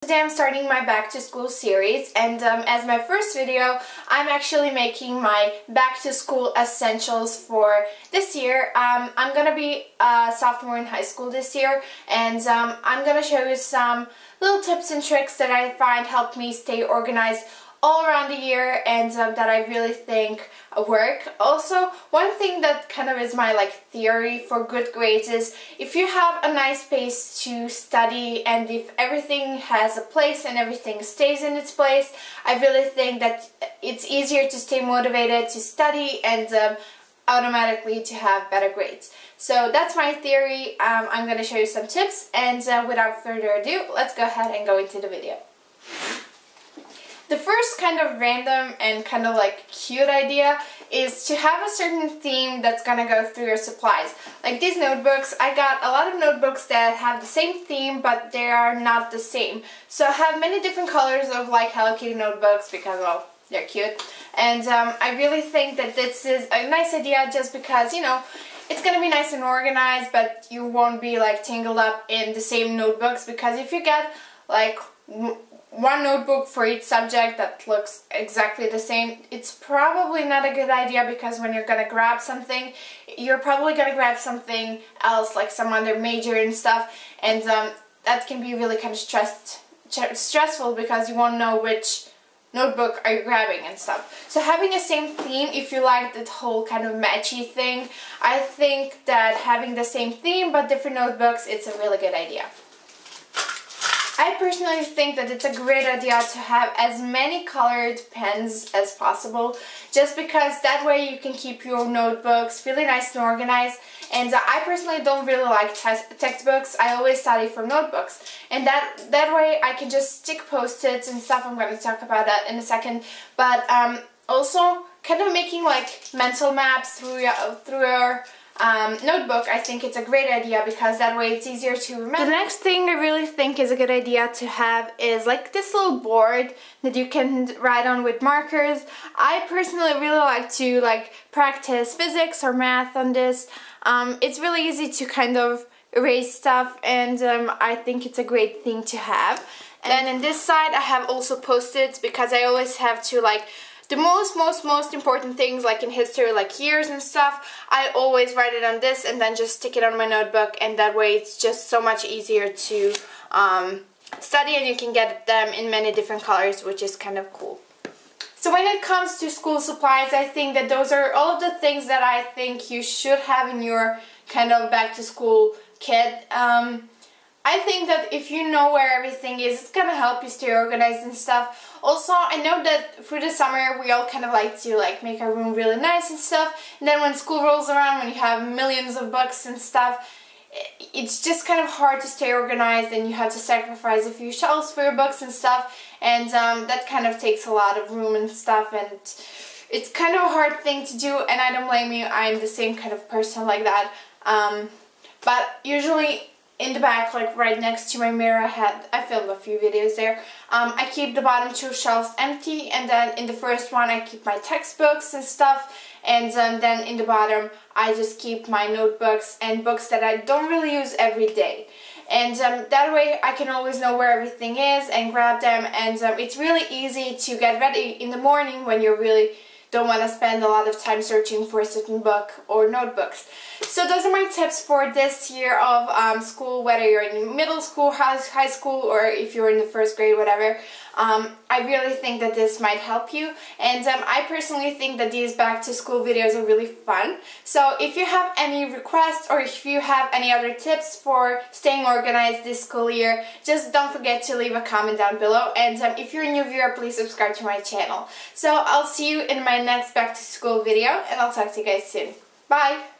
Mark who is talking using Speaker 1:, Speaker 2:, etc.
Speaker 1: Today I'm starting my back to school series, and as my first video I'm actually making my back to school essentials for this year. I'm gonna be a sophomore in high school this year, and I'm gonna show you some little tips and tricks that I find help me stay organized all around the year, and that I really think work. Also, one thing that kind of is my theory for good grades is if you have a nice space to study and if everything has a place and everything stays in its place, I really think that it's easier to stay motivated to study and automatically to have better grades. So that's my theory. I'm going to show you some tips, and without further ado, let's go ahead and go into the video. The first kind of random and kind of cute idea is to have a certain theme that's gonna go through your supplies. Like these notebooks, I got a lot of notebooks that have the same theme but they are not the same. So I have many different colors of Hello Kitty notebooks because, well, they're cute. And I really think that this is a nice idea just because, you know, it's gonna be nice and organized, but you won't be tangled up in the same notebooks, because if you get one notebook for each subject that looks exactly the same, it's probably not a good idea, because when you're gonna grab something, you're probably gonna grab something else, like some other major and stuff, and that can be really kind of stressful because you won't know which notebook are you grabbing and stuff. So having the same theme, if you like that whole kind of matchy thing, I think that having the same theme but different notebooks, it's a really good idea. I personally think that it's a great idea to have as many colored pens as possible, just because that way you can keep your notebooks really nice and organized. And I personally don't really like textbooks. I always study from notebooks, and that way I can just stick post-its and stuff. I'm going to talk about that in a second. But also kind of making mental maps through your notebook, I think it's a great idea, because that way it's easier to remember. The next thing I really think is a good idea to have is this little board that you can write on with markers. I personally really like to practice physics or math on this. It's really easy to kind of erase stuff, and I think it's a great thing to have. And then in this side I have also post-its, because I always have to the most important things, in history, years and stuff, I always write it on this and then just stick it on my notebook, and that way it's just so much easier to study, and you can get them in many different colors, which is kind of cool. So when it comes to school supplies, I think that those are all of the things that I think you should have in your kind of back to school kit. I think that if you know where everything is, it's gonna help you stay organized and stuff. Also, I know that through the summer we all kind of like to make our room really nice and stuff, and then when school rolls around, when you have millions of books and stuff, it's just kind of hard to stay organized, and you have to sacrifice a few shelves for your books and stuff, and that kind of takes a lot of room and stuff, and it's kind of a hard thing to do, and I don't blame you. I'm the same kind of person like that, but usually in the back, right next to my mirror, I filmed a few videos there. I keep the bottom two shelves empty, and then in the first one I keep my textbooks and stuff, and then in the bottom I just keep my notebooks and books that I don't really use every day. And that way I can always know where everything is and grab them, and it's really easy to get ready in the morning when you really don't want to spend a lot of time searching for a certain book or notebooks. So those are my tips for this year of school, whether you're in middle school, high school, or if you're in the first grade, whatever. I really think that this might help you, and I personally think that these back to school videos are really fun. So if you have any requests, or if you have any other tips for staying organized this school year, just don't forget to leave a comment down below, and if you're a new viewer, please subscribe to my channel. So I'll see you in my next back to school video, and I'll talk to you guys soon. Bye!